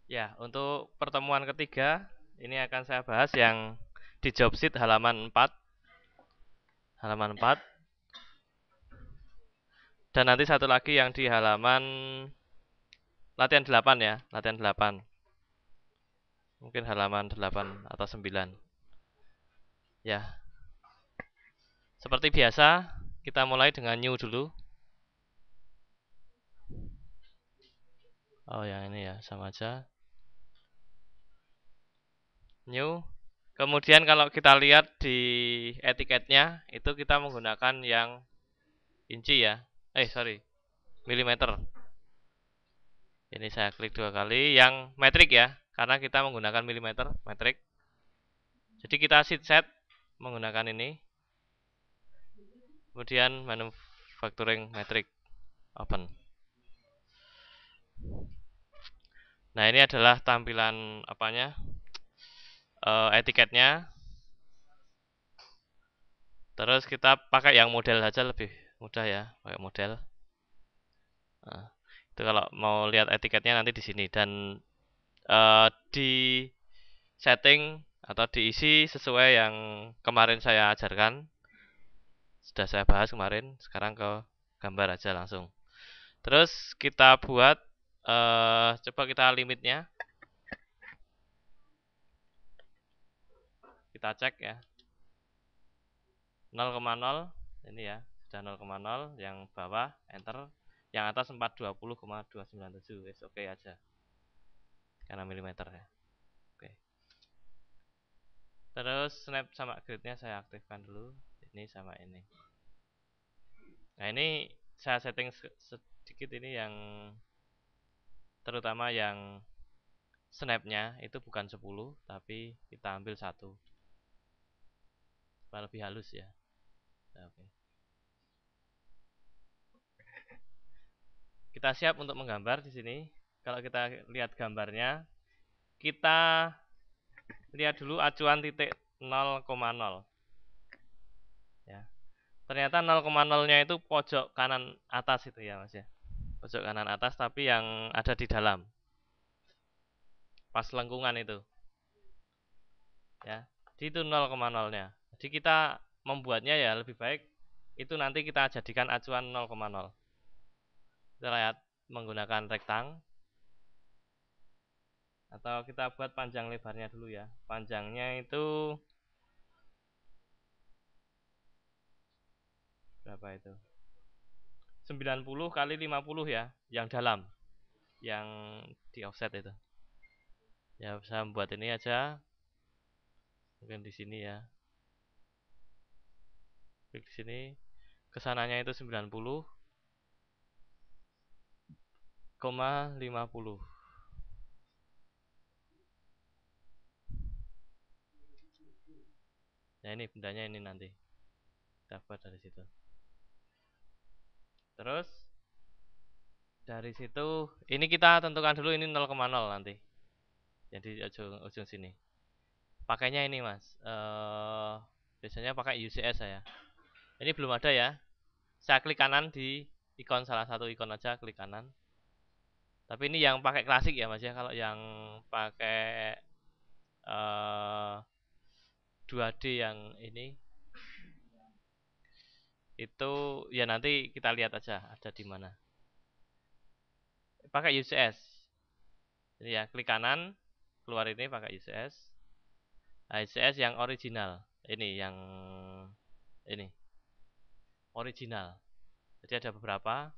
Ya, untuk pertemuan ketiga, ini akan saya bahas yang di job sheet halaman 4, halaman 4, dan nanti satu lagi yang di halaman latihan 8 ya, latihan 8. Mungkin halaman 8 atau 9. Ya, seperti biasa, kita mulai dengan new dulu. Oh, yang ini ya, sama aja. New. Kemudian kalau kita lihat di etiketnya, itu kita menggunakan yang inci ya. Sorry, milimeter. Ini saya klik 2 kali. Yang metrik ya, karena kita menggunakan milimeter, metrik. Jadi kita set menggunakan ini. Kemudian manufacturing metrik, open. Nah, ini adalah tampilan apanya? Etiketnya. Terus kita pakai yang model saja lebih mudah ya, pakai model. Nah, itu kalau mau lihat etiketnya nanti di sini dan di setting atau diisi sesuai yang kemarin saya ajarkan. Sudah saya bahas kemarin, sekarang ke gambar aja langsung. Terus kita buat coba kita limitnya. Kita cek ya. 0,0 ini ya, sudah 0,0 yang bawah enter, yang atas 420,297. Oke aja. Karena milimeter ya. Oke. Terus snap sama grid-nya saya aktifkan dulu. Ini sama ini. Nah, ini saya setting sedikit ini yang terutama yang snap-nya itu bukan 10 tapi kita ambil 1. Supaya lebih halus ya. Oke. Kita siap untuk menggambar di sini. Kalau kita lihat gambarnya, kita lihat dulu acuan titik 0,0 ya. Ternyata 0,0-nya itu pojok kanan atas itu ya Mas ya. Pojok kanan atas tapi yang ada di dalam. Pas lengkungan itu. Ya. Di itu 0,0-nya. Jadi kita membuatnya ya lebih baik itu nanti kita jadikan acuan 0,0. Kita lihat menggunakan rektang atau kita buat panjang lebarnya dulu ya. Panjangnya itu berapa itu? 90 kali 50 ya, yang dalam, yang di offset itu. Ya, saya membuat ini aja. Mungkin di sini ya. Klik di sini. Kesananya itu 90,50. Nah, ini bendanya ini nanti. Kita buat dari situ. Terus dari situ ini kita tentukan dulu ini 0,0 nanti. Jadi ujung sini. Pakainya ini Mas. Biasanya pakai UCS saya. Ini belum ada ya. Saya klik kanan di ikon salah satu ikon aja, klik kanan. Tapi ini yang pakai klasik ya Mas ya. Kalau yang pakai 2D yang ini itu ya nanti kita lihat aja ada di mana. Pakai UCS. Ini ya, klik kanan, keluar ini pakai UCS. Nah, UCS yang original. Ini yang ini. Original. Jadi ada beberapa.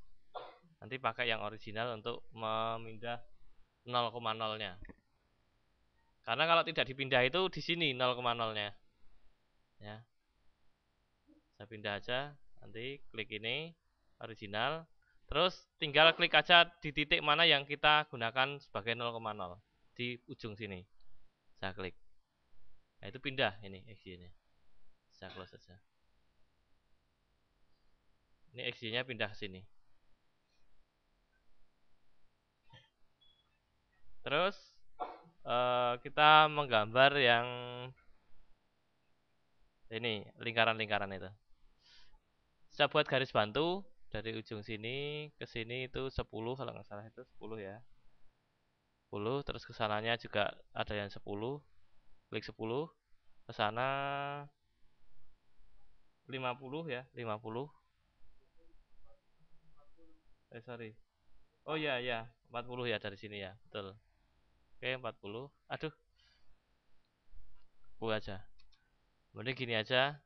Nanti pakai yang original untuk memindah 0,0-nya. Karena kalau tidak dipindah itu di sini 0,0-nya. Ya. Saya pindah aja, nanti klik ini original. Terus tinggal klik aja di titik mana yang kita gunakan sebagai 0,0 di ujung sini. Saya klik. Nah, itu pindah ini XY-nya. Saya close saja. Ini XY-nya pindah ke sini. Terus kita menggambar yang ini lingkaran-lingkaran itu. Saya buat garis bantu dari ujung sini ke sini itu 10 kalau nggak salah itu 10 ya. 10, terus kesananya juga ada yang 10, klik 10, kesana 50 ya, 50. Sorry. Oh iya ya, 40 ya dari sini ya, betul. Oke, 40. Aduh, buat aja. Mending gini aja.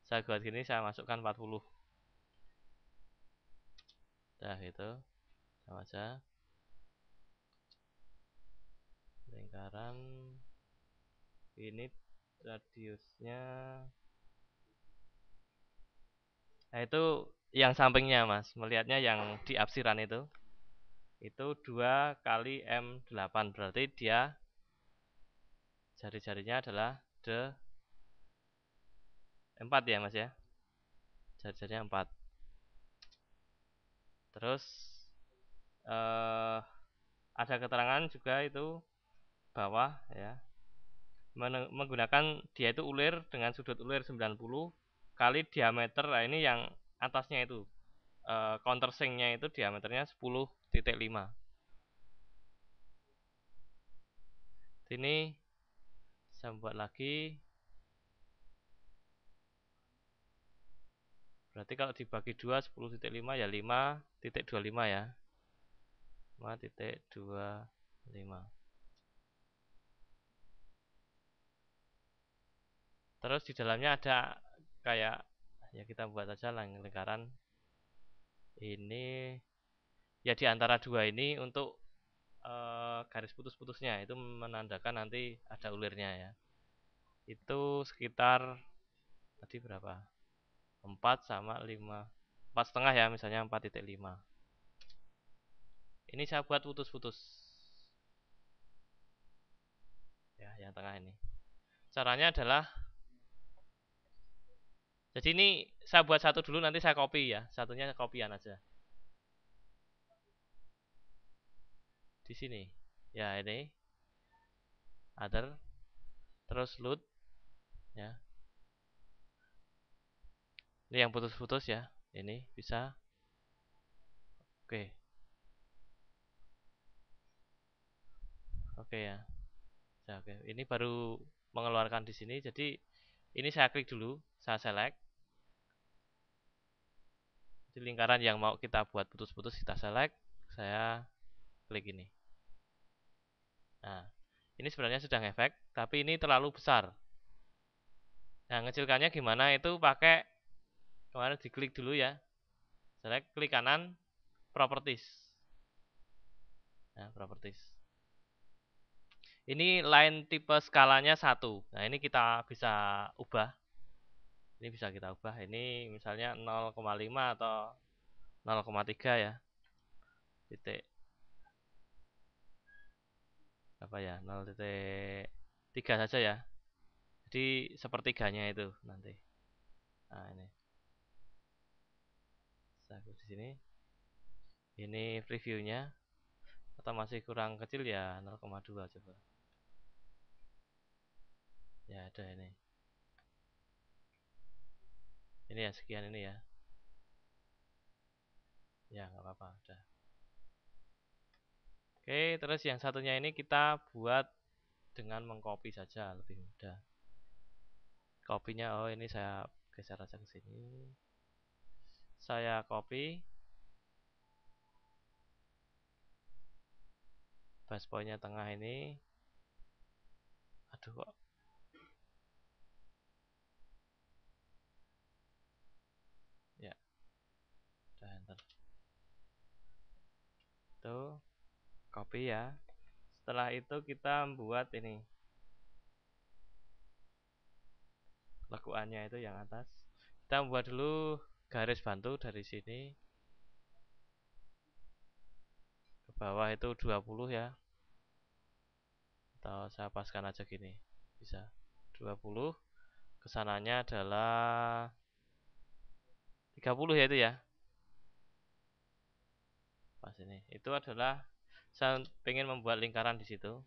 Saya buat gini, saya masukkan 40. Nah, itu sama aja. Lingkaran ini radiusnya. Nah, itu yang sampingnya, Mas. Melihatnya yang di apsiran itu 2 kali M8, berarti dia jari-jarinya adalah D4 ya, Mas ya. Jari-jarinya 4. Terus ada keterangan juga itu bawah ya. Menggunakan dia itu ulir dengan sudut ulir 90 kali diameter. Nah, ini yang atasnya itu countersink-nya itu diameternya 10,5. Ini saya buat lagi. Berarti kalau dibagi 2 10,5 ya 5,25 ya. 5,25. Terus di dalamnya ada kayak ya kita buat aja lingkaran ini ya di antara dua ini untuk garis putus-putusnya itu menandakan nanti ada ulirnya ya. Itu sekitar tadi berapa? 4 sama 5. 4,5 ya, misalnya 4,5. Ini saya buat putus-putus. Ya, yang tengah ini. Caranya adalah jadi ini saya buat satu dulu, nanti saya copy ya. Satunya copyan aja. Di sini. Ya, ini other terus load ya. Ini yang putus-putus ya. Ini bisa. Oke. Oke ya. Ya, oke. Ini baru mengeluarkan di sini. Jadi ini saya klik dulu, saya select. Jadi lingkaran yang mau kita buat putus-putus kita select. Saya klik ini. Nah, ini sebenarnya sudah ngefek, tapi ini terlalu besar. Nah, ngecilkannya gimana? Itu pakai kemarin diklik dulu ya. Select, klik kanan, properties. Nah, properties. Ini line tipe skalanya 1. Nah, ini kita bisa ubah. Ini bisa kita ubah. Ini misalnya 0,5 atau 0,3 ya. Titik apa ya? 0,3 saja ya. Jadi sepertiganya itu nanti. Nah, ini. Saya di sini. Ini previewnya. Atau masih kurang kecil ya 0,2 coba. Ya, ada ini. Ini ya sekian ini ya. Ya, nggak apa-apa, udah. Oke, terus yang satunya ini kita buat dengan mengcopy saja, lebih mudah. Kopinya, oh ini saya geser aja ke sini. Saya copy. Base point-nya tengah ini. Aduh kok. Ya, udah enter. Tuh, copy ya. Setelah itu kita buat ini. Lekuannya itu yang atas. Kita buat dulu garis bantu dari sini ke bawah itu 20 ya. Atau saya paskan aja gini. Bisa. 20. Kesananya adalah 30 ya itu ya. Pas ini. Itu adalah saya pengen membuat lingkaran di situ.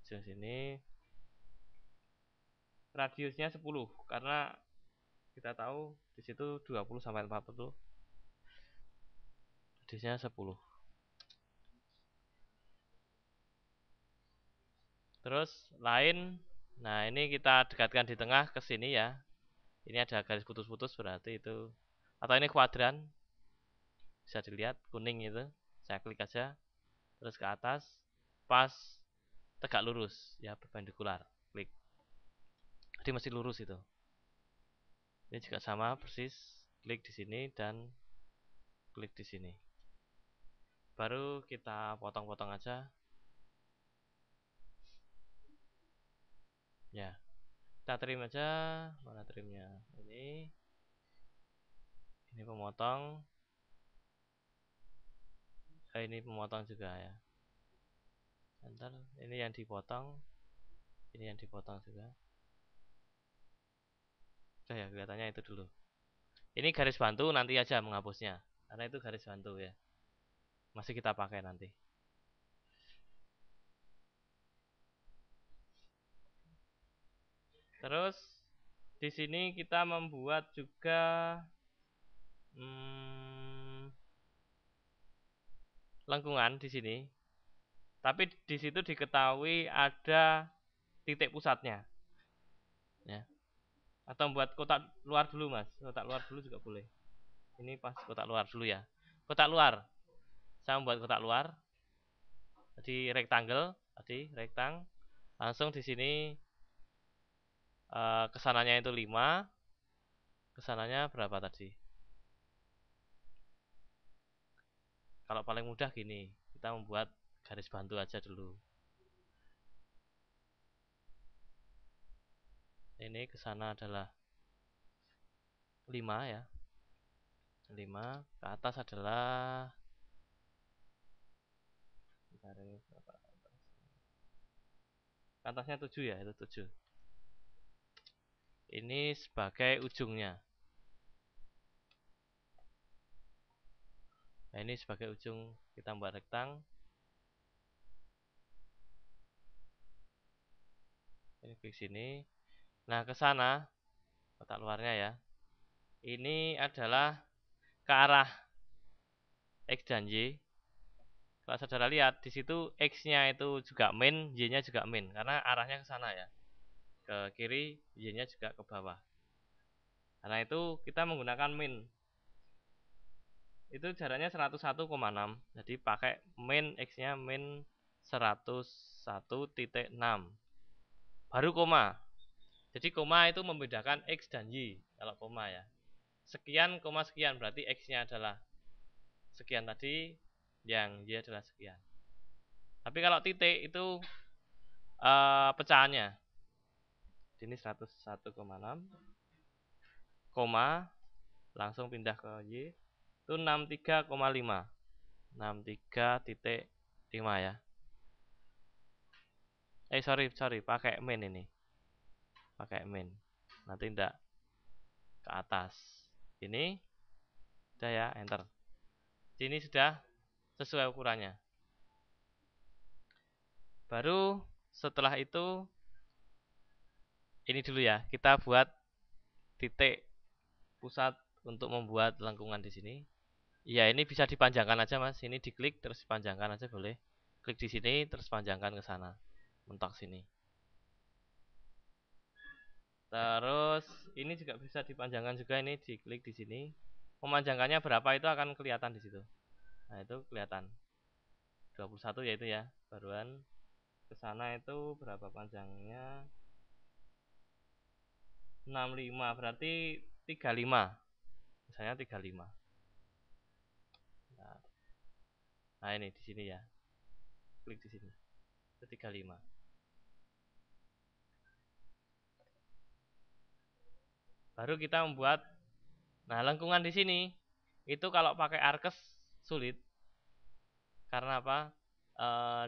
Di sini radiusnya 10 karena kita tahu di situ 20 sampai 40. Radiusnya 10. Terus line, nah ini kita dekatkan di tengah ke sini ya. Ini ada garis putus-putus berarti itu, atau ini kuadran, bisa dilihat kuning itu. Saya klik aja, terus ke atas, pas tegak lurus ya, perpendikular, klik. Jadi mesti lurus itu. Ini juga sama persis, klik di sini dan klik di sini. Baru kita potong-potong aja. Ya, kita trim aja. Mana trimnya? Ini pemotong. Ini pemotong juga ya. Ntar ini yang dipotong, ini yang dipotong juga. Udah ya, kelihatannya itu dulu. Ini garis bantu nanti aja menghapusnya, karena itu garis bantu ya. Masih kita pakai nanti. Terus di sini kita membuat juga lengkungan di sini. Tapi di situ diketahui ada titik pusatnya. Ya. Atau buat kotak luar dulu, Mas. Kotak luar dulu juga boleh. Ini pas kotak luar dulu ya. Kotak luar. Saya membuat kotak luar. Jadi rectangle, langsung di sini kesananya itu 5. Kesananya berapa tadi? Kalau paling mudah gini, kita membuat garis bantu aja dulu. Ini kesana adalah 5 ya. 5, ke atas adalah atasnya 7 ya, itu 7. Ini sebagai ujungnya. Nah, ini sebagai ujung, kita buat rektang. Ini klik sini. Nah, ke sana kotak luarnya ya. Ini adalah ke arah X dan Y. Kalau saudara lihat di situ X-nya itu juga min, Y-nya juga min karena arahnya ke sana ya. Ke kiri, Y-nya juga ke bawah. Karena itu kita menggunakan min. Itu jaraknya 101,6. Jadi pakai min, X-nya min 101,6. Baru koma. Jadi koma itu membedakan X dan Y kalau koma ya. Sekian, koma sekian berarti X-nya adalah sekian tadi, yang Y adalah sekian. Tapi kalau titik itu pecahannya. Ini 101,6 koma langsung pindah ke Y itu 63,5. 63,5 ya. Sorry, pakai min ini. Pakai min. Nanti tidak ke atas. Ini sudah ya, enter. Ini sudah sesuai ukurannya. Baru setelah itu ini dulu ya, kita buat titik pusat untuk membuat lengkungan di sini. Ya, ini bisa dipanjangkan aja, Mas. Ini diklik terus dipanjangkan aja boleh. Klik di sini terus panjangkan ke sana. Mentok sini. Terus ini juga bisa dipanjangkan juga, ini diklik di sini. Memanjangkannya berapa itu akan kelihatan di situ. Nah, itu kelihatan. 21 yaitu ya. Baruan ke sana itu berapa panjangnya? 65 berarti 35. Misalnya 35. Nah, ini di sini ya. Klik di sini. Itu 35. Baru kita membuat lengkungan di sini. Itu kalau pakai arkes sulit. Karena apa?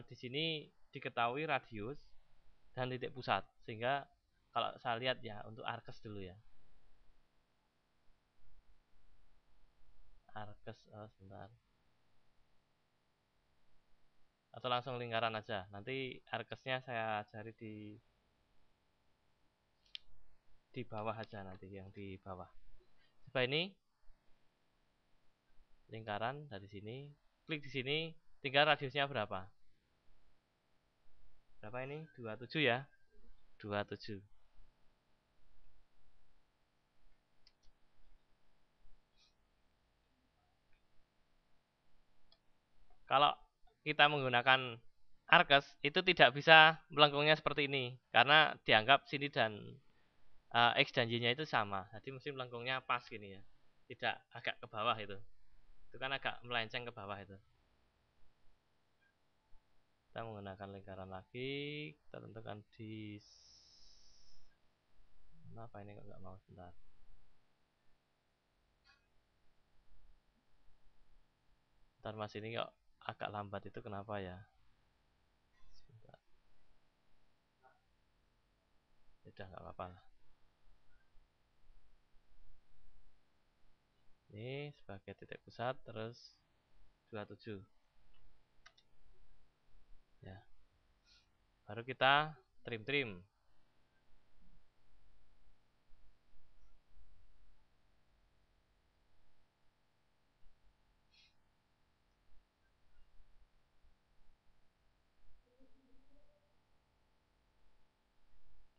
Di sini diketahui radius dan titik pusat. Sehingga kalau saya lihat ya untuk arkes dulu ya. Arkes sebentar. Atau langsung lingkaran aja. Nanti arkesnya saya cari di bawah aja nanti, yang di bawah. Coba ini lingkaran dari sini, klik di sini, tinggal radiusnya berapa. berapa ini? 27 ya. 27. Kalau kita menggunakan Arches itu tidak bisa melengkungnya seperti ini karena dianggap sini dan X dan Y-nya itu sama. Jadi mesti melengkungnya pas gini ya. Tidak agak ke bawah itu. Itu kan agak melenceng ke bawah itu. Kita menggunakan lingkaran lagi, kita tentukan di kenapa ini kok nggak mau, sebentar. Ntar mas ini kok agak lambat itu kenapa ya? Sebentar. Udah nggak apa-apa lah. Ini sebagai titik pusat terus 27. Ya. Baru kita trim.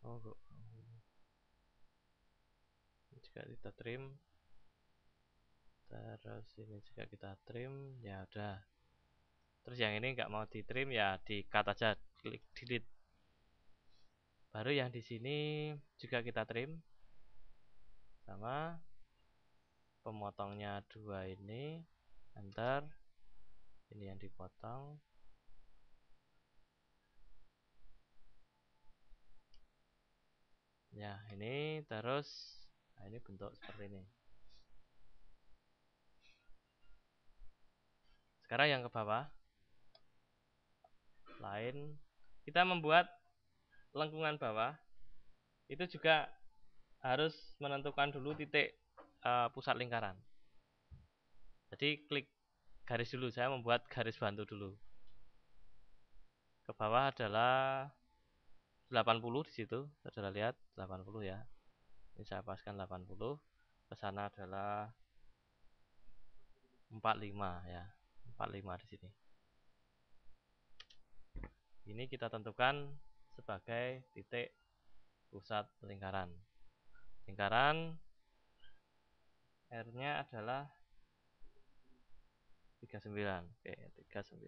Oh, ini juga kita trim. Terus ini juga kita trim. Ya udah. Terus yang ini nggak mau di trim ya di cut aja, klik delete. Baru yang di sini juga kita trim. Sama pemotongnya 2 ini, enter. Ini yang dipotong. Ya, ini terus nah ini bentuk seperti ini. Sekarang yang ke bawah. Lain, kita membuat lengkungan bawah. Itu juga harus menentukan dulu titik pusat lingkaran. Jadi klik garis dulu, saya membuat garis bantu dulu. Ke bawah adalah 80 di situ, saudara lihat 80 ya. Ini saya paskan 80. Ke sana adalah 45 ya. 45 di sini. Ini kita tentukan sebagai titik pusat lingkaran. Lingkaran R-nya adalah 39. Oke, 39.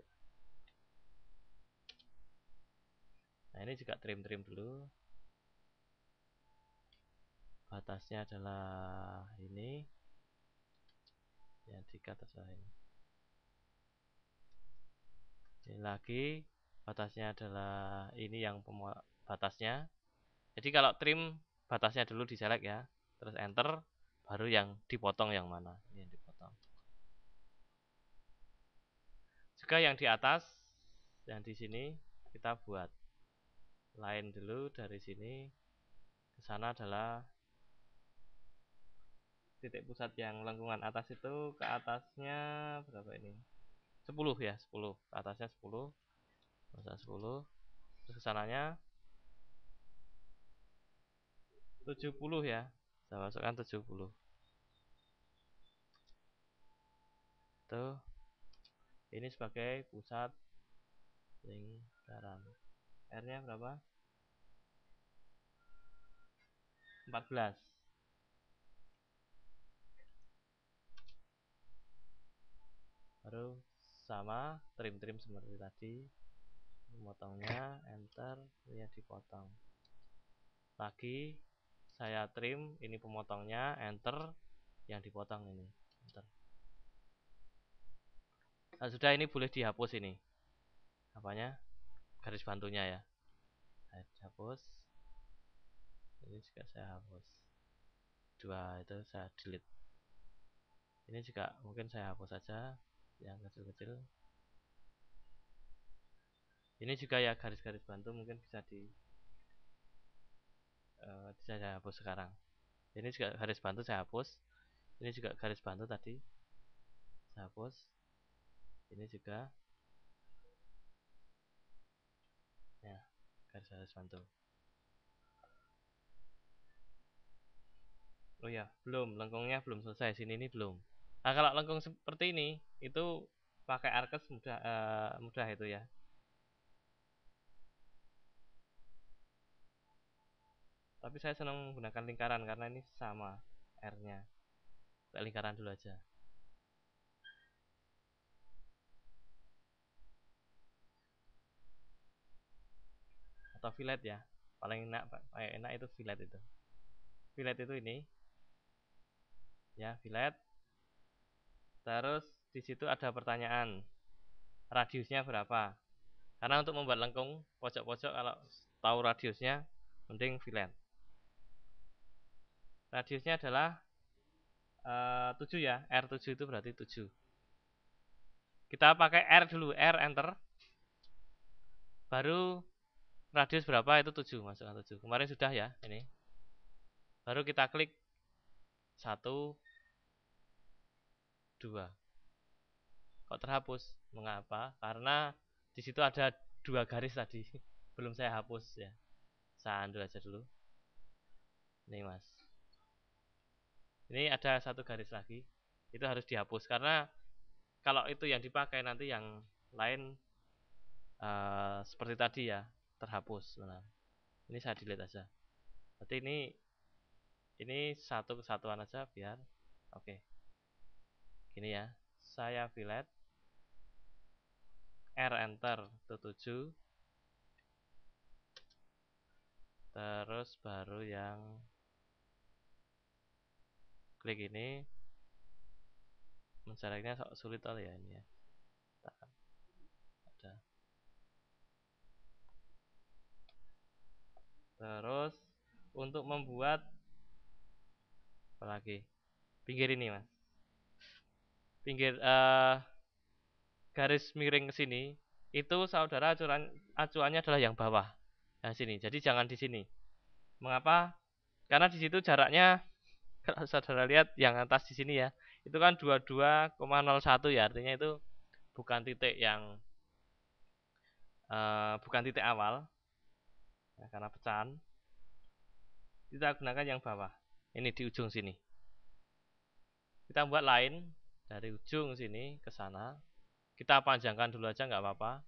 Nah, ini juga trim dulu. Batasnya adalah ini. Ya, jika terserah ini. Ini lagi batasnya adalah ini yang batasnya. Jadi kalau trim batasnya dulu di select ya, terus enter, baru yang dipotong yang mana. Ini yang dipotong. Juga yang di atas, yang di sini kita buat line dulu dari sini ke sana adalah titik pusat yang lengkungan atas itu ke atasnya berapa ini? 10 ya, 10. Ke atasnya 10. Masa 10. Terus ke sananya 70 ya. Saya masukkan 70. Tuh. Ini sebagai pusat lingkaran. R-nya berapa? 14. Baru sama trim seperti tadi. Memotongnya enter, ini dipotong. Lagi saya trim, ini pemotongnya enter, yang dipotong ini enter. Nah, sudah, ini boleh dihapus ini. Apanya? Garis bantunya ya. Saya hapus. Ini juga saya hapus. 2 itu saya delete. Ini juga mungkin saya hapus saja yang kecil-kecil. Ini juga ya garis-garis bantu mungkin bisa saya hapus sekarang. Ini juga garis bantu saya hapus. Ini juga garis bantu tadi saya hapus. Ini juga ya garis bantu. Oh ya, belum, lengkungnya belum selesai. Sini ini belum. Nah, kalau lengkung seperti ini itu pakai Arches mudah itu ya. Tapi saya senang menggunakan lingkaran karena ini sama R-nya. Pakai lingkaran dulu aja. Atau fillet ya. Paling enak itu fillet itu. Fillet itu ini. Ya, fillet. Terus di situ ada pertanyaan. Radiusnya berapa? Karena untuk membuat lengkung pojok-pojok kalau tahu radiusnya mending fillet. Radiusnya adalah 7 ya. R7 itu berarti 7. Kita pakai R dulu, R enter. Baru radius berapa itu 7, masukkan 7. Kemarin sudah ya, ini. Baru kita klik 1 2. Kok terhapus? Mengapa? Karena di situ ada 2 garis tadi. Belum saya hapus ya. Saya undo aja dulu. Nih, Mas. Ini ada 1 garis lagi. Itu harus dihapus karena kalau itu yang dipakai nanti yang lain seperti tadi ya, terhapus. Nah, ini saya delete aja. Berarti ini satu kesatuan aja biar oke. Gini ya. Saya fillet R enter itu 7. Terus baru yang klik ini. Mencarinya sulit kali ya ini ya. Ada. Terus untuk membuat apa lagi? Pinggir ini, Mas. Pinggir garis miring ke sini itu saudara acuannya adalah yang bawah. Nah, sini. Jadi jangan di sini. Mengapa? Karena di situ jaraknya kalau saudara lihat yang atas di sini ya, itu kan 22,01 ya, artinya itu bukan titik yang bukan titik awal. Ya, karena pecahan. Kita gunakan yang bawah. Ini di ujung sini. Kita buat lain dari ujung sini ke sana. Kita panjangkan dulu aja nggak apa-apa.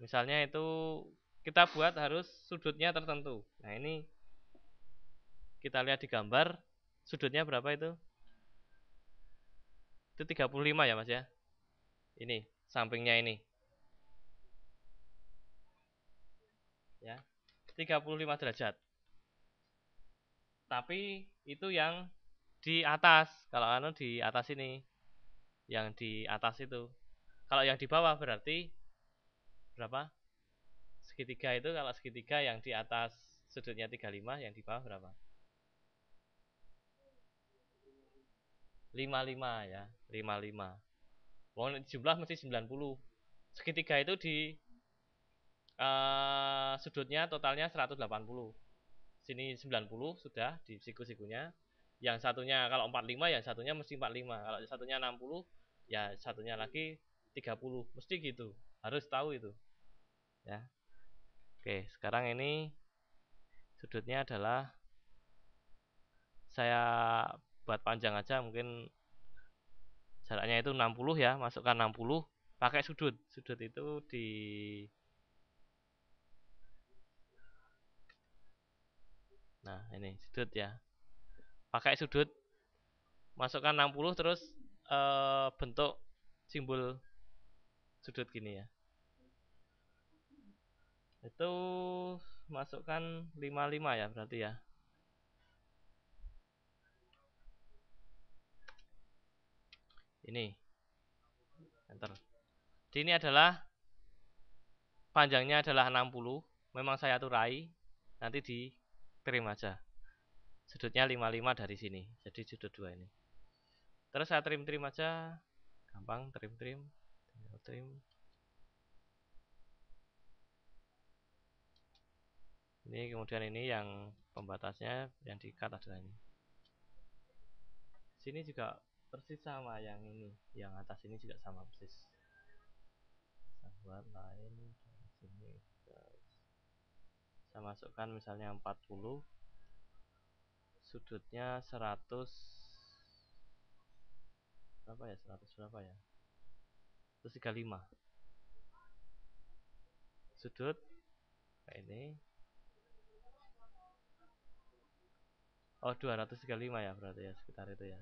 Misalnya itu kita buat harus sudutnya tertentu. Nah, ini kita lihat di gambar sudutnya berapa itu? Itu 35 ya, Mas ya. Ini sampingnya ini. Ya. 35 derajat. Tapi itu yang di atas. Kalau anu di atas ini. Yang di atas itu. Kalau yang di bawah berarti berapa? Segitiga itu kalau segitiga yang di atas sudutnya 35, yang di bawah berapa? 55 ya, 55. Mau jumlah mesti 90. Segitiga itu di sudutnya totalnya 180. Sini 90 sudah di siku-sikunya. Yang satunya kalau 45 yang satunya mesti 45. Kalau satunya 60 ya satunya lagi 30. Mesti gitu. Harus tahu itu. Ya. Oke, sekarang ini sudutnya adalah saya buat panjang aja, mungkin jaraknya itu 60 ya, masukkan 60 pakai sudut. Sudut itu di nah, ini sudut ya. Pakai sudut masukkan 60 terus bentuk simbol sudut gini ya. Itu masukkan 55 ya berarti ya. Ini enter. Ini adalah panjangnya adalah 60. Memang saya turai. Nanti di trim aja. Sudutnya 55 dari sini. Jadi sudut 2 ini. Terus saya trim-trim aja. Gampang trim-trim. Tinggal trim. Ini kemudian ini yang pembatasnya yang di-cut adalah ini. Sini juga persis sama yang ini. Yang atas ini juga sama persis. Saya buat lain dari sini. Saya masukkan misalnya 40. Sudutnya 100 berapa ya? 100 berapa ya? 135. Sudut kayak ini. Oh, 235 ya berarti ya, sekitar itu ya.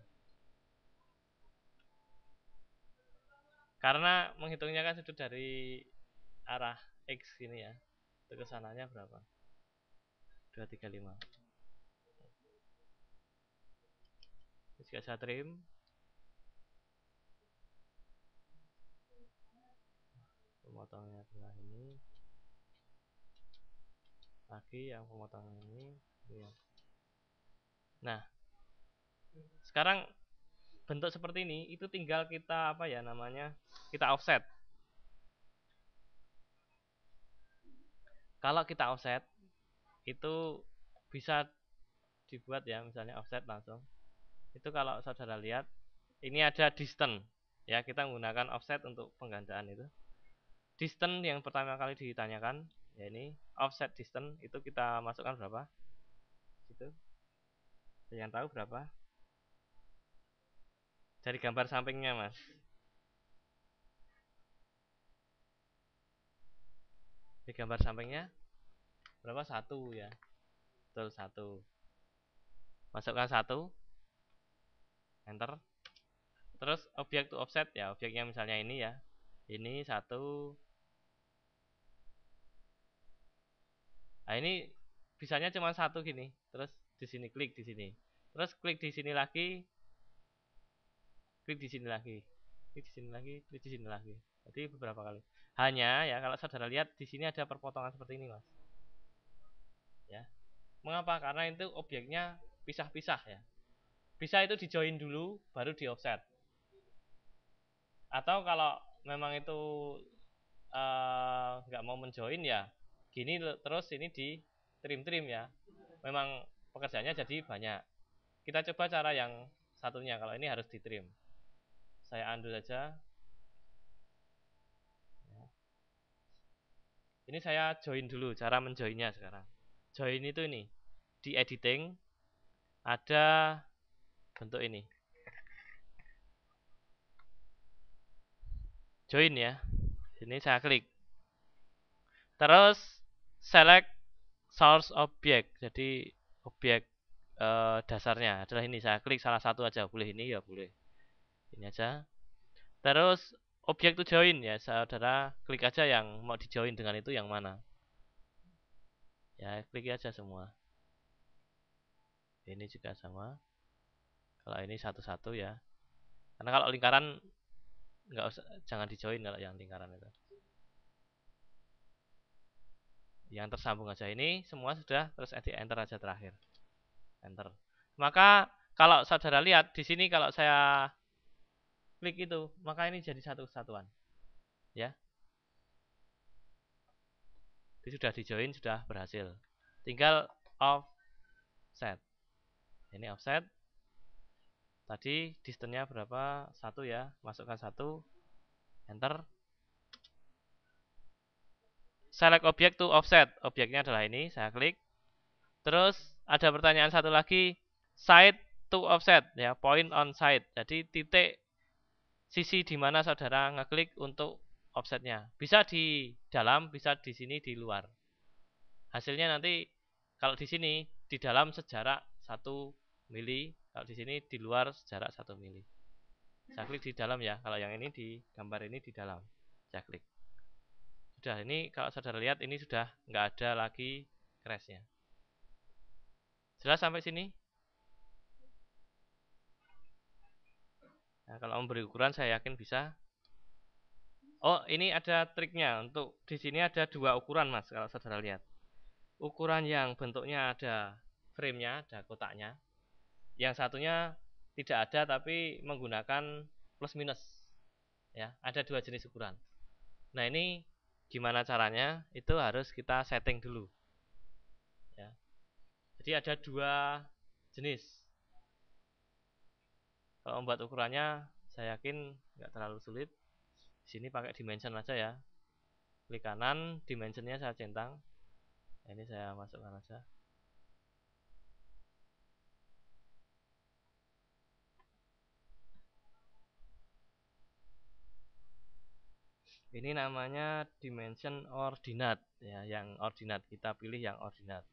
Karena menghitungnya kan sudut dari arah X gini ya. Itu kesananya berapa? 235. Jika saya trim, pemotongnya adalah ini. Lagi yang pemotongan ini. Nah, sekarang bentuk seperti ini itu tinggal kita apa ya namanya? Kita offset. Kalau kita offset itu bisa dibuat ya, misalnya offset langsung. Itu kalau saudara lihat ini ada distance ya, kita menggunakan offset untuk penggandaan itu. Distance yang pertama kali ditanyakan ya, ini offset distance itu kita masukkan berapa? Itu. Yang tahu berapa? Dari gambar sampingnya, Mas. Di gambar sampingnya berapa? 1 ya. Betul, 1. Masukkan 1, enter. Terus objek to offset ya, objeknya misalnya ini ya. Ini 1. Nah, ini bisanya cuma 1 gini. Terus di sini klik di sini. Terus klik di sini lagi. Klik di sini lagi. Klik di sini lagi, klik di sini lagi. Jadi beberapa kali. Hanya ya kalau saudara lihat di sini ada perpotongan seperti ini, Mas. Ya. Mengapa? Karena itu objeknya pisah-pisah ya. Bisa itu di join dulu baru di offset. Atau kalau memang itu nggak mau menjoin ya gini terus ini di trim ya. Memang pekerjaannya jadi banyak. Kita coba cara yang satunya, kalau ini harus di trim. Saya undo saja. Ini saya join dulu, cara menjoinnya sekarang. Join itu ini di editing ada bentuk ini. Join ya. Ini saya klik. Terus select source object. Jadi objek dasarnya adalah ini. Saya klik salah satu aja. Boleh ini ya boleh. Ini aja. Terus objek to join ya. Saudara klik aja yang mau di join dengan itu yang mana. Ya klik aja semua. Ini juga sama. Kalau ini satu-satu ya. Karena kalau lingkaran nggak usah, jangan di join kalau yang lingkaran itu. Yang tersambung aja ini semua sudah, terus enter aja terakhir. Enter. Maka kalau saudara lihat di sini kalau saya klik itu, maka ini jadi satu kesatuan. Ya. Ini sudah di join, sudah berhasil. Tinggal offset. Ini offset. Tadi distance-nya berapa? 1 ya. Masukkan 1. Enter. Select object to offset. Objeknya adalah ini, saya klik. Terus ada pertanyaan satu lagi, side to offset ya, point on side. Jadi titik sisi di mana saudara ngeklik untuk offsetnya. Bisa di dalam, bisa di sini di luar. Hasilnya nanti kalau di sini di dalam sejarak 1 mili, kalau di sini di luar sejarak 1 mili. Saya klik di dalam ya. Kalau yang ini di gambar ini di dalam. Saya klik. Sudah, ini kalau saudara lihat ini sudah nggak ada lagi crashnya. Jelas sampai sini? Nah, kalau memberi ukuran saya yakin bisa. Oh, ini ada triknya. Untuk di sini ada 2 ukuran, Mas, kalau saudara lihat. Ukuran yang bentuknya ada frame-nya, ada kotaknya. Yang satunya tidak ada tapi menggunakan plus minus. Ya, ada 2 jenis ukuran. Nah, ini gimana caranya? Itu harus kita setting dulu. Ya. Jadi ada 2 jenis. Kalau membuat ukurannya saya yakin nggak terlalu sulit. Di sini pakai dimension aja ya. Klik kanan, dimensionnya saya centang. Nah, ini saya masukkan aja. Ini namanya dimension ordinate ya, yang ordinate kita pilih yang ordinate.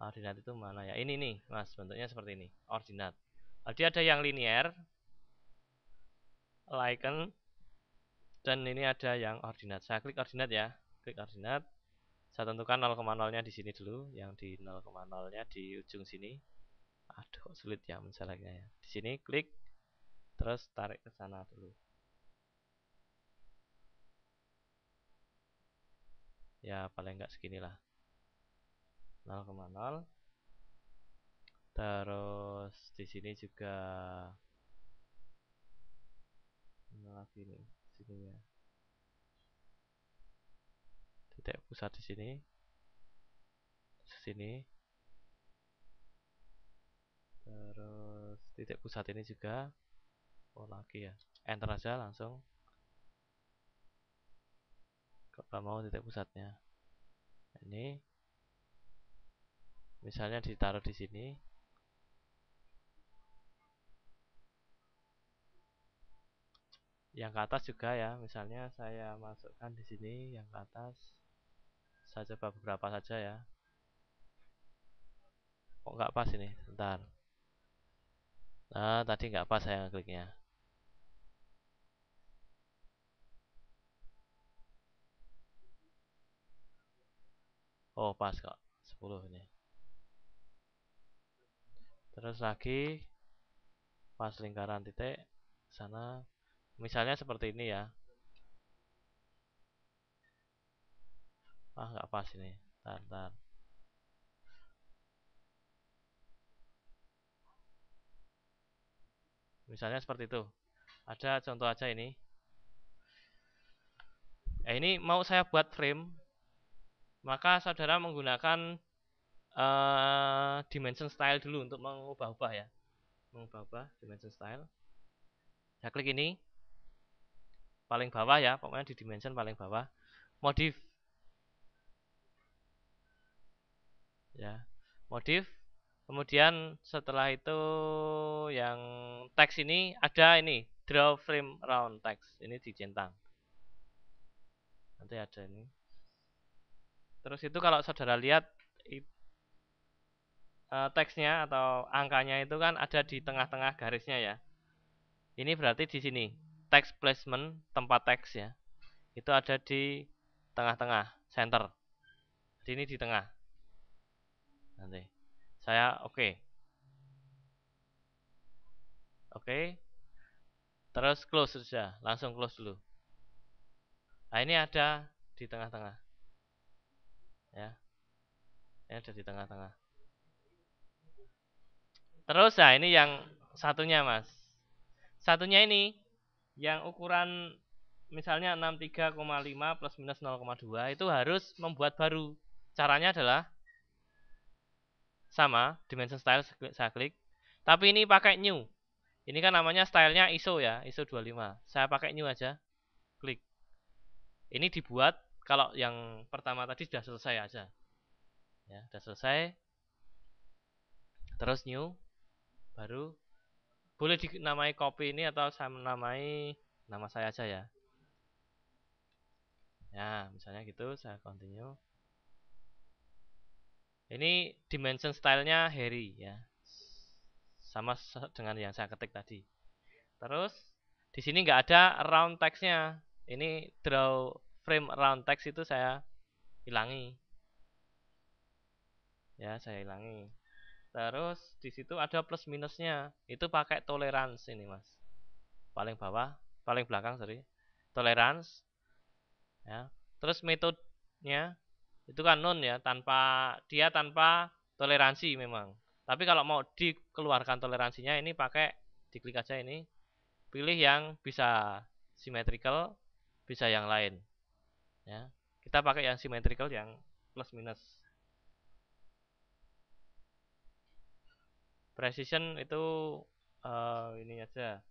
Ordinat itu mana ya? Ini nih, Mas, bentuknya seperti ini. Ordinat. Dia ada yang linear, Lichen, dan ini ada yang ordinat. Saya klik ordinat ya. Klik ordinat. Saya tentukan 0,0-nya di sini dulu, yang di 0,0-nya di ujung sini. Aduh, sulit ya menseleknya ya. Di sini klik, terus tarik ke sana dulu. Ya, paling enggak segini lah. 0,0. Terus di sini juga ini lagi nih, sini ya. Titik pusat di sini. Sini. Terus titik pusat ini juga. Oh, lagi ya. Enter aja langsung. Kalau mau titik pusatnya. Ini misalnya ditaruh di sini. Yang ke atas juga ya. Misalnya saya masukkan di sini yang ke atas. Saya coba beberapa saja ya. Kok nggak pas ini? Bentar. Nah, tadi nggak pas saya kliknya. Oh, pas kok. 10 ini. Terus lagi pas lingkaran titik sana. Misalnya seperti ini ya. Ah, nggak pas ini. Bentar. Misalnya seperti itu. Ada contoh aja ini. Ini mau saya buat frame, maka saudara menggunakan dimension style dulu untuk mengubah-ubah ya. Mengubah-ubah dimension style. Saya klik ini. Paling bawah ya, pokoknya di dimension paling bawah. Modif. Ya. Modif. Kemudian setelah itu yang teks ini ada ini, draw frame round text. Ini dicentang. Nanti ada ini. Terus itu kalau saudara lihat teksnya atau angkanya itu kan ada di tengah-tengah garisnya ya. Ini berarti di sini text placement tempat teks ya. Itu ada di tengah-tengah, center. Jadi ini di tengah. Nanti saya oke. Oke. Terus close saja, langsung close dulu. Nah, ini ada di tengah-tengah. Ya. Ini ada di tengah-tengah. Terus nah ini yang satunya, Mas. Satunya ini yang ukuran misalnya 63,5 plus minus 0,2 itu harus membuat baru. Caranya adalah sama, dimension style saya klik. Tapi ini pakai new. Ini kan namanya stylenya ISO ya, ISO 25. Saya pakai new aja. Klik. Ini dibuat kalau yang pertama tadi sudah selesai aja. Ya, sudah selesai. Terus new baru boleh dinamai copy ini atau saya menamai nama saya aja ya. Ya, misalnya gitu, saya continue. Ini dimension stylenya Harry ya. Sama dengan yang saya ketik tadi. Terus di sini nggak ada round textnya. Ini draw frame round text itu saya hilangi. Ya, saya hilangi. Terus di situ ada plus minusnya. Itu pakai tolerance ini, Mas. Paling bawah, paling belakang, sorry. Tolerance. Ya. Terus metodenya itu kan none ya, tanpa toleransi memang. Tapi kalau mau dikeluarkan toleransinya ini pakai diklik aja ini. Pilih yang bisa symmetrical, bisa yang lain. Ya. Kita pakai yang symmetrical yang plus minus. Precision itu ini aja.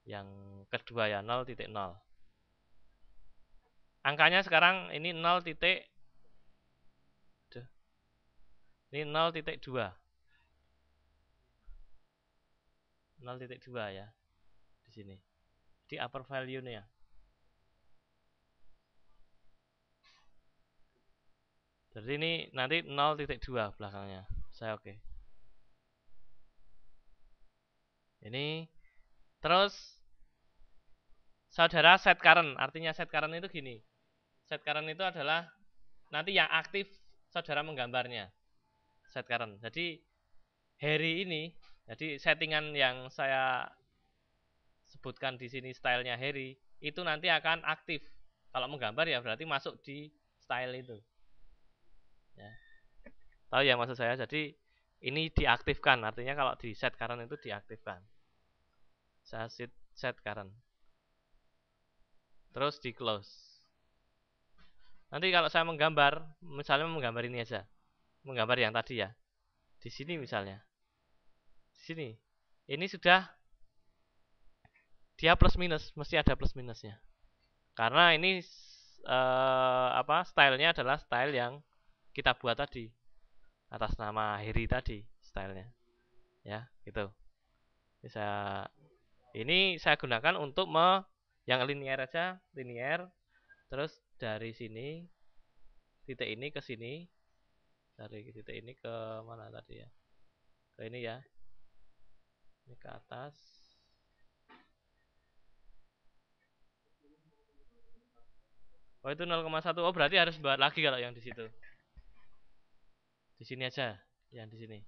Yang kedua ya 0.0. Angkanya sekarang ini 0. Ini 0.2. 0.2 ya. Di sini. Di upper value-nya. 0.2. Jadi ini nanti 0.2 belakangnya. Saya oke. Ini terus saudara set current. Artinya set current itu gini. Set current itu adalah nanti yang aktif saudara menggambarnya. Set current. Jadi Harry ini, jadi settingan yang saya sebutkan di sini stylenya Harry itu nanti akan aktif. Kalau menggambar ya berarti masuk di style itu. Ya. Tahu ya maksud saya? Jadi ini diaktifkan, artinya kalau di set current itu diaktifkan. Saya set current. Terus di close. Nanti kalau saya menggambar, misalnya menggambar ini aja. Menggambar yang tadi ya. Di sini misalnya. Di sini. Ini sudah dia plus minus, mesti ada plus minusnya. Karena ini stylenya adalah style yang kita buat tadi atas nama Harry tadi stylenya. Ya, gitu. Ini saya gunakan untuk yang linear aja, linear. Terus dari sini titik ini ke sini, dari titik ini ke mana tadi ya? Ke ini ya. Ini ke atas. Oh itu 0,1. Oh berarti harus buat lagi kalau yang di situ. Di sini aja, yang di sini.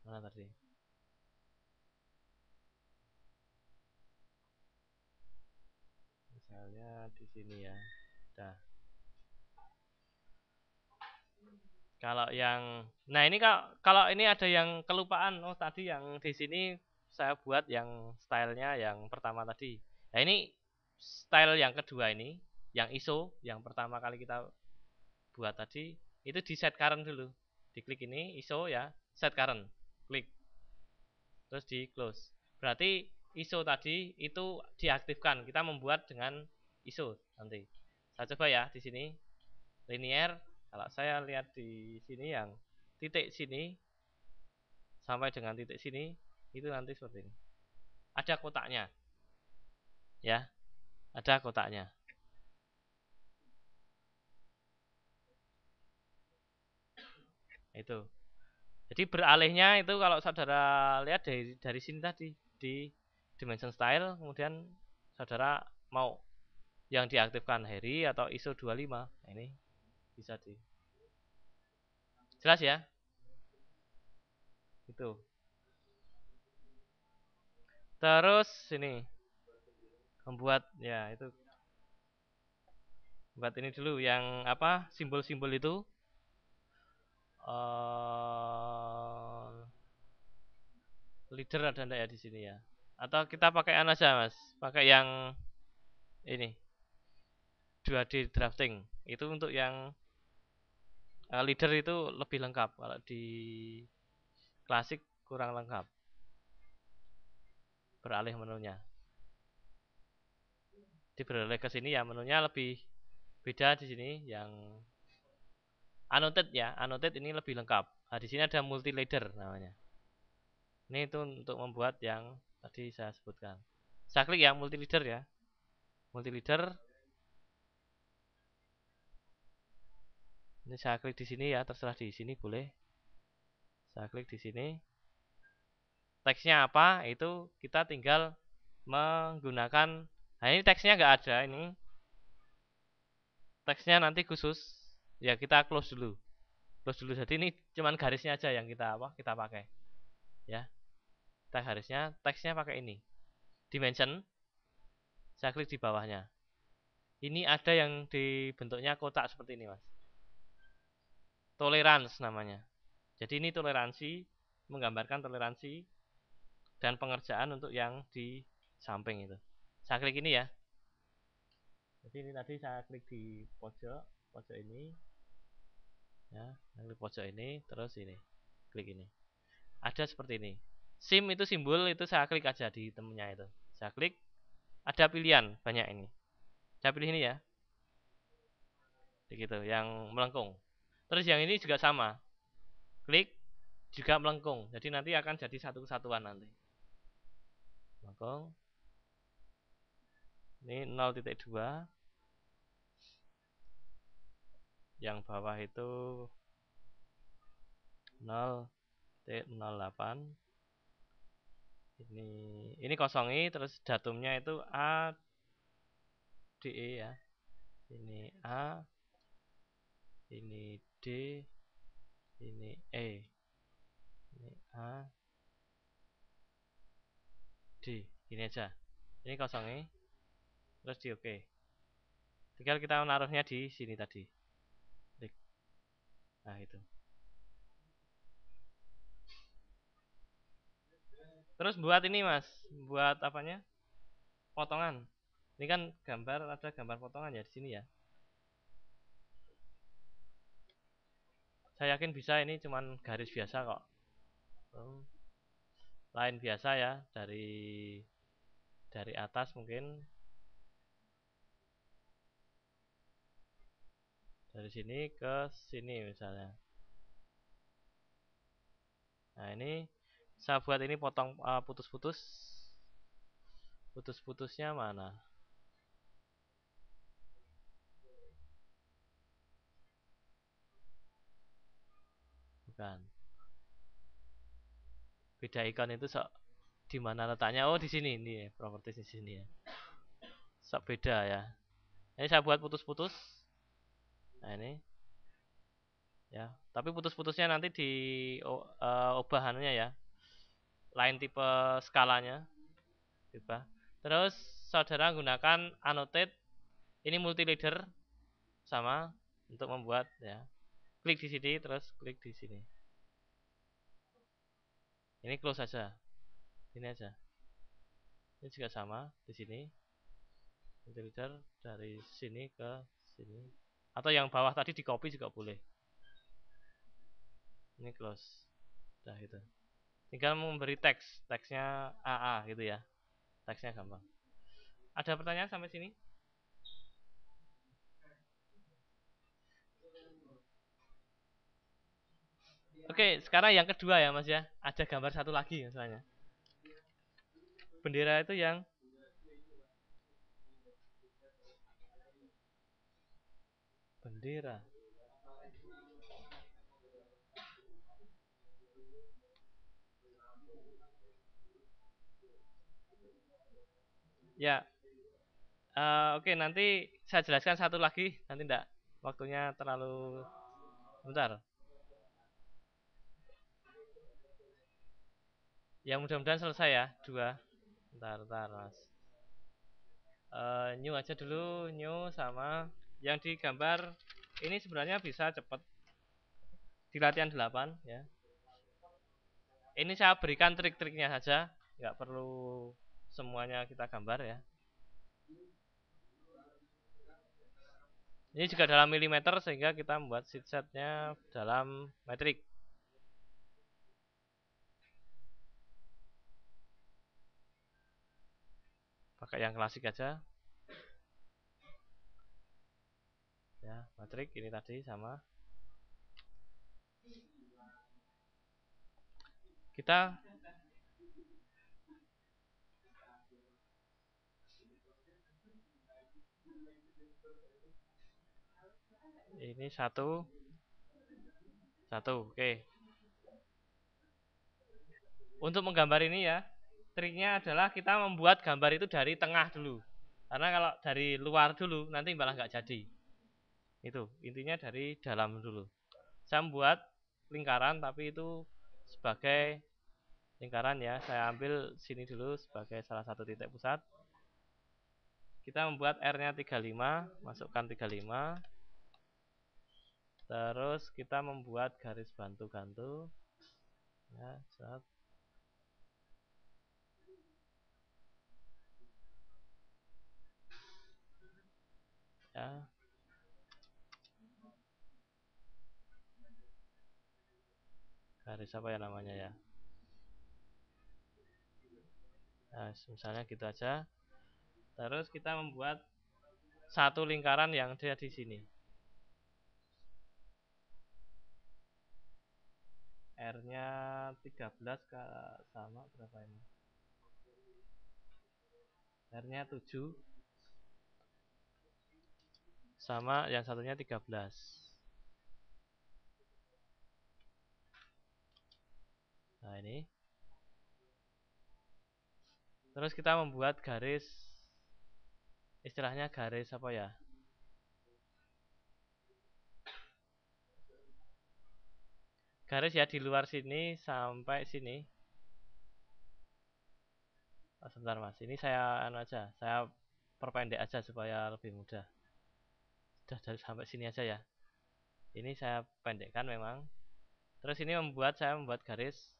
Mana tadi? Misalnya di sini ya. Dah. Kalau yang, nah ini kalau ini ada yang kelupaan, oh tadi yang di sini saya buat yang stylenya yang pertama tadi. Nah ini style yang kedua ini, yang ISO yang pertama kali kita buat tadi, itu di set current dulu. Diklik ini ISO ya, set current, klik, terus di close. Berarti ISO tadi itu diaktifkan. Kita membuat dengan ISO nanti. Saya coba ya di sini linear. Kalau saya lihat di sini yang titik sini sampai dengan titik sini itu nanti seperti ini. Ada kotaknya. Ya, ada kotaknya. Itu. Jadi beralihnya itu kalau saudara lihat dari sini tadi di dimension style, kemudian saudara mau yang diaktifkan Harry atau ISO 25. Nah, ini bisa di. Jelas ya? Itu. Terus ini membuat ya itu buat ini dulu yang apa simbol-simbol itu leader ada enggak ya di sini ya? Atau kita pakai aja mas, pakai yang ini 2D drafting itu untuk yang leader itu lebih lengkap, kalau di klasik kurang lengkap beralih menunya. Di beralih ke sini ya menunya lebih beda di sini yang annotate ya, annotate ini lebih lengkap. Nah, di sini ada multi leader namanya. Ini itu untuk membuat yang tadi saya sebutkan. Saya klik yang multi leader ya. Multi leader. Ini saya klik di sini ya, terserah di sini boleh. Saya klik di sini. Teksnya apa? Itu kita tinggal menggunakan. Nah ini teksnya nggak ada ini. Teksnya nanti khusus. Ya kita close dulu. Close dulu. Jadi ini cuman garisnya aja yang kita pakai. Ya. Kita garisnya, teksnya pakai ini. Dimension. Saya klik di bawahnya. Ini ada yang dibentuknya kotak seperti ini, Mas. Tolerance namanya. Jadi ini toleransi, menggambarkan toleransi dan pengerjaan untuk yang di samping itu. Saya klik ini ya. Jadi ini tadi saya klik di pojok ini. Ya, klik pojok ini, terus ini. Klik ini. Ada seperti ini. SIM itu simbol itu saya klik aja di temennya itu. Saya klik, ada pilihan banyak ini. Saya pilih ini ya. Begitu, yang melengkung. Terus yang ini juga sama. Klik juga melengkung. Jadi nanti akan jadi satu kesatuan nanti. Melengkung. Ini 0.2. yang bawah itu 0.08. Ini kosongi, terus datumnya itu A D E ya. Ini A, ini D, ini E. Ini A, D. Gini aja. Ini kosongi, terus di oke. Tinggal kita naruhnya di sini tadi. Klik. Nah, itu. Terus buat ini, Mas. Buat apanya? Potongan. Ini kan ada gambar potongan ya di sini ya. Saya yakin bisa, ini cuman garis biasa kok. Lain biasa ya, dari atas mungkin. Dari sini ke sini misalnya. Nah, ini saya buat ini potong putus-putus. Putus-putusnya mana? Bukan. Beda ikon itu sok di mana letaknya? Oh, di sini ini properties di sini ya. Sok beda ya. Ini saya buat putus-putus. Nah, ini ya. Tapi putus-putusnya nanti di obahannya ya. Lain tipe skalanya. Ubah. Terus saudara gunakan annotate ini multi-leader sama untuk membuat ya. Klik di sini terus klik di sini. Ini close saja. Ini aja. Ini juga sama di sini. Multi-leader dari sini ke sini. Atau yang bawah tadi di copy juga boleh. Ini close. Udah gitu. Tinggal memberi teks, teksnya AA gitu ya. Teksnya gampang. Ada pertanyaan sampai sini? Oke, sekarang yang kedua ya Mas ya. Ada gambar satu lagi misalnya. Bendera itu yang bendera. Ya, oke nanti saya jelaskan satu lagi. Nanti enggak waktunya terlalu bentar. Yang mudah-mudahan selesai ya, dua. Bentar Mas. New aja dulu, new sama yang digambar ini sebenarnya bisa cepat di latihan 8 ya. Ini saya berikan trik-triknya saja, nggak perlu semuanya kita gambar ya. Ini juga dalam milimeter sehingga kita membuat sheet setnya dalam metrik. Pakai yang klasik aja. Ya, metrik ini tadi sama. Kita ini satu, oke. Untuk menggambar ini ya, triknya adalah kita membuat gambar itu dari tengah dulu. Karena kalau dari luar dulu nanti malah nggak jadi. Itu intinya dari dalam dulu. Saya membuat lingkaran tapi itu sebagai lingkaran ya. Saya ambil sini dulu sebagai salah satu titik pusat. Kita membuat R-nya 35, masukkan 35. Terus kita membuat garis bantu-gantu. Ya, set. Ya. Garis apa ya namanya ya? Nah, misalnya gitu aja. Terus kita membuat satu lingkaran yang ada di sini. R-nya 13 sama berapa ini? R-nya 7 sama yang satunya 13. Nah ini. Terus kita membuat garis, istilahnya garis apa ya? Garis ya di luar sini sampai sini. Oh, sebentar mas, ini saya aja, saya perpendek aja supaya lebih mudah. Sudah dari sampai sini aja ya. Ini saya pendekkan memang. Terus ini saya membuat garis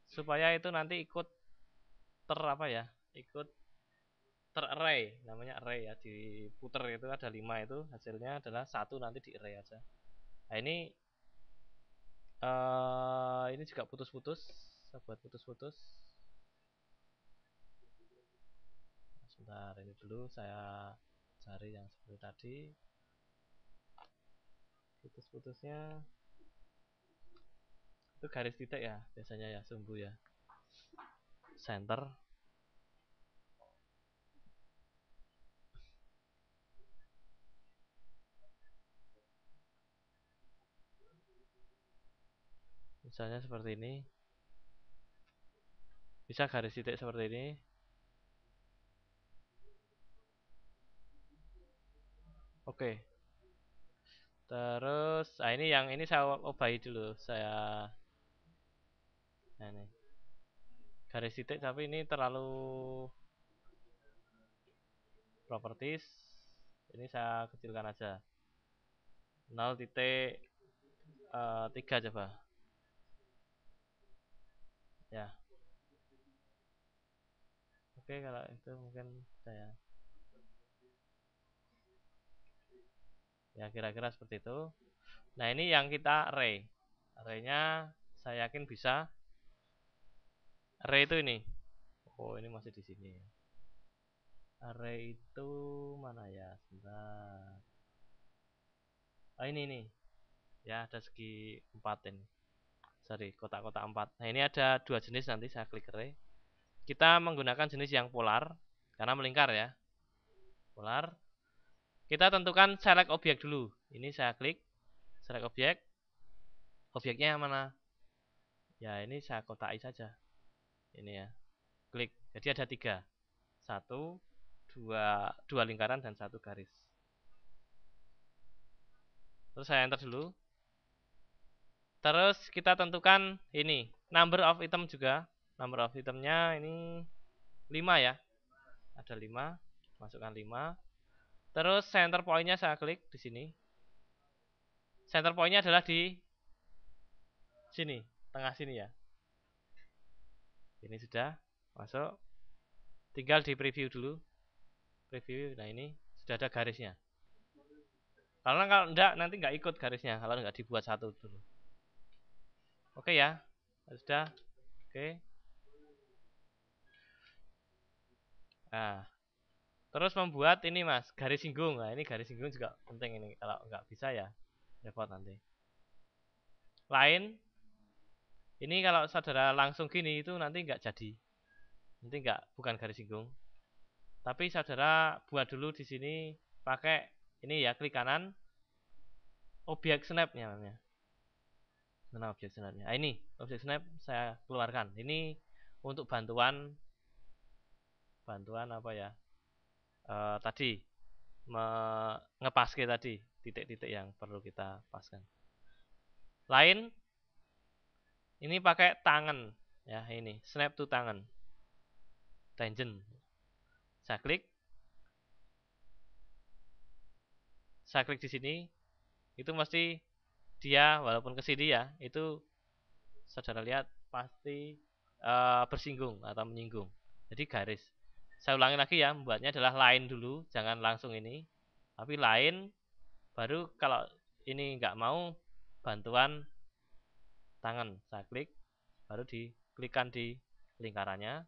supaya itu nanti ikut apa ya? Ikut terarray, namanya array ya, diputer itu ada 5 itu hasilnya adalah 1 nanti di array aja. Nah ini juga putus-putus, saya buat putus-putus. Sebentar, ini dulu saya cari yang seperti tadi. Putus-putusnya itu garis titik ya, biasanya ya, sumbu ya. Center. Misalnya seperti ini. Bisa garis titik seperti ini. Oke. Terus, ini saya obahi dulu. Nah ini garis titik, tapi ini terlalu properties. Ini saya kecilkan aja. 0,3 coba. Ya. Oke, kalau itu mungkin saya. Ya kira-kira seperti itu. Nah ini yang kita array. Arraynya saya yakin bisa. Array itu ini. Oh ini masih di sini. Array itu mana ya? Sebentar. Oh ini. Ya ada segi 4 ini. Sorry, kotak-kotak 4. Nah ini ada 2 jenis, nanti saya klik array. Kita menggunakan jenis yang polar karena melingkar ya. Polar. Kita tentukan select objek dulu. Ini saya klik select objek. Objeknya yang mana? Ya ini saya kotaki saja. Ini ya. Klik. Jadi ada 3. 1, 2 lingkaran dan 1 garis. Terus saya enter dulu. Terus kita tentukan ini number of item juga. Number of itemnya ini 5 ya. Ada 5. Masukkan 5. Terus center point-nya saya klik di sini. Center point-nya adalah di sini, tengah sini ya. Ini sudah masuk. Tinggal di preview dulu. Preview. Nah ini sudah ada garisnya. Karena kalau enggak nanti enggak ikut garisnya kalau enggak dibuat satu dulu. Oke ya. Sudah. Oke. Nah, terus membuat ini mas, garis singgung. Nah ini garis singgung juga penting ini. Kalau enggak bisa ya repot nanti. Lain. Ini kalau saudara langsung gini itu nanti enggak jadi. Nanti bukan garis singgung. Tapi saudara buat dulu di sini pakai ini ya, klik kanan. Objek snapnya namanya. Mana objek snapnya? Nah, ini objek snap saya keluarkan. Ini untuk bantuan apa ya? Tadi ngepaske tadi titik-titik yang perlu kita paskan. Lain ini pakai tangan ya, ini snap to tangan. Tangent. Saya klik di sini. Itu mesti dia walaupun ke sini ya, itu saudara lihat pasti bersinggung atau menyinggung. Jadi garis. Saya ulangi lagi ya, membuatnya adalah line dulu, jangan langsung ini. Tapi line baru kalau ini enggak mau bantuan tangan, saya klik baru diklikkan di lingkarannya.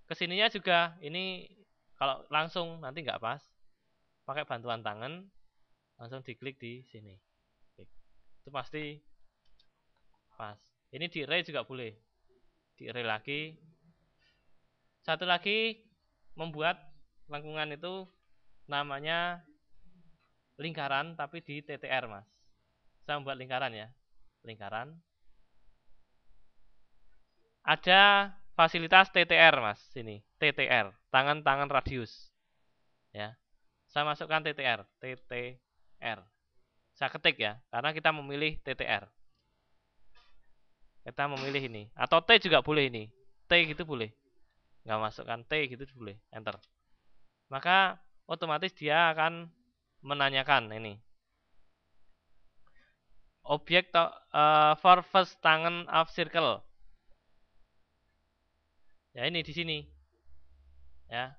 Kesininya juga ini kalau langsung nanti enggak pas. Pakai bantuan tangan langsung diklik di sini. Klik. Itu pasti pas. Ini di array juga boleh. Di array lagi. Satu lagi membuat lengkungan itu namanya lingkaran tapi di TTR mas. Saya membuat lingkaran ya. Lingkaran. ada fasilitas TTR, Mas. Sini, TTR, tangan-tangan radius. Ya. Saya masukkan TTR, TTR. Saya ketik ya, karena kita memilih TTR. Kita memilih ini, atau T juga boleh ini. T gitu boleh. Nggak masukkan T gitu boleh, enter. Maka otomatis dia akan menanyakan ini. Objek for first tangan of circle. Ya ini di sini. Ya.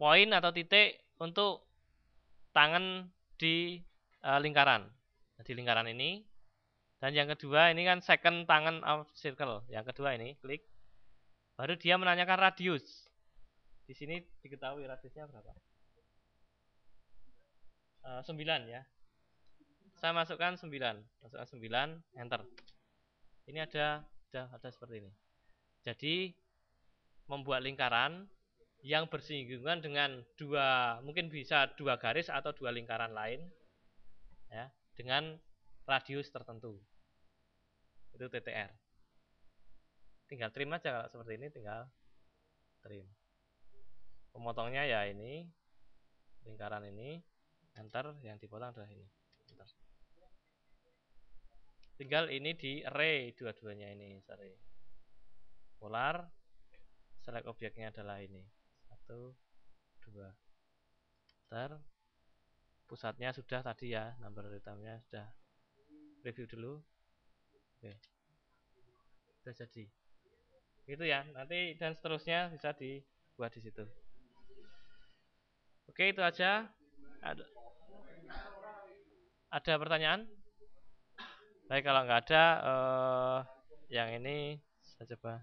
Poin atau titik untuk tangan di lingkaran. Di lingkaran ini. Dan yang kedua ini kan second tangan of circle. Yang kedua ini klik. Baru dia menanyakan radius. Di sini diketahui radiusnya berapa. 9 ya. Saya masukkan 9. Masukkan 9, enter. Ini ada seperti ini. Jadi membuat lingkaran yang bersinggungan dengan mungkin bisa dua garis atau dua lingkaran lain ya, dengan radius tertentu. Itu TTR. Tinggal trim aja kalau seperti ini, tinggal trim. Pemotongnya ya ini, lingkaran ini, enter, yang dipotong adalah ini. Enter. Tinggal ini di array dua-duanya ini, sorry. Polar, select objeknya adalah ini. 1, 2. Enter. Pusatnya sudah tadi ya, number hitamnya sudah. Review dulu. Oke. Sudah jadi. Gitu ya, nanti dan seterusnya bisa dibuat di situ. Oke, itu aja. Ada pertanyaan? Baik, kalau nggak ada, yang ini saya coba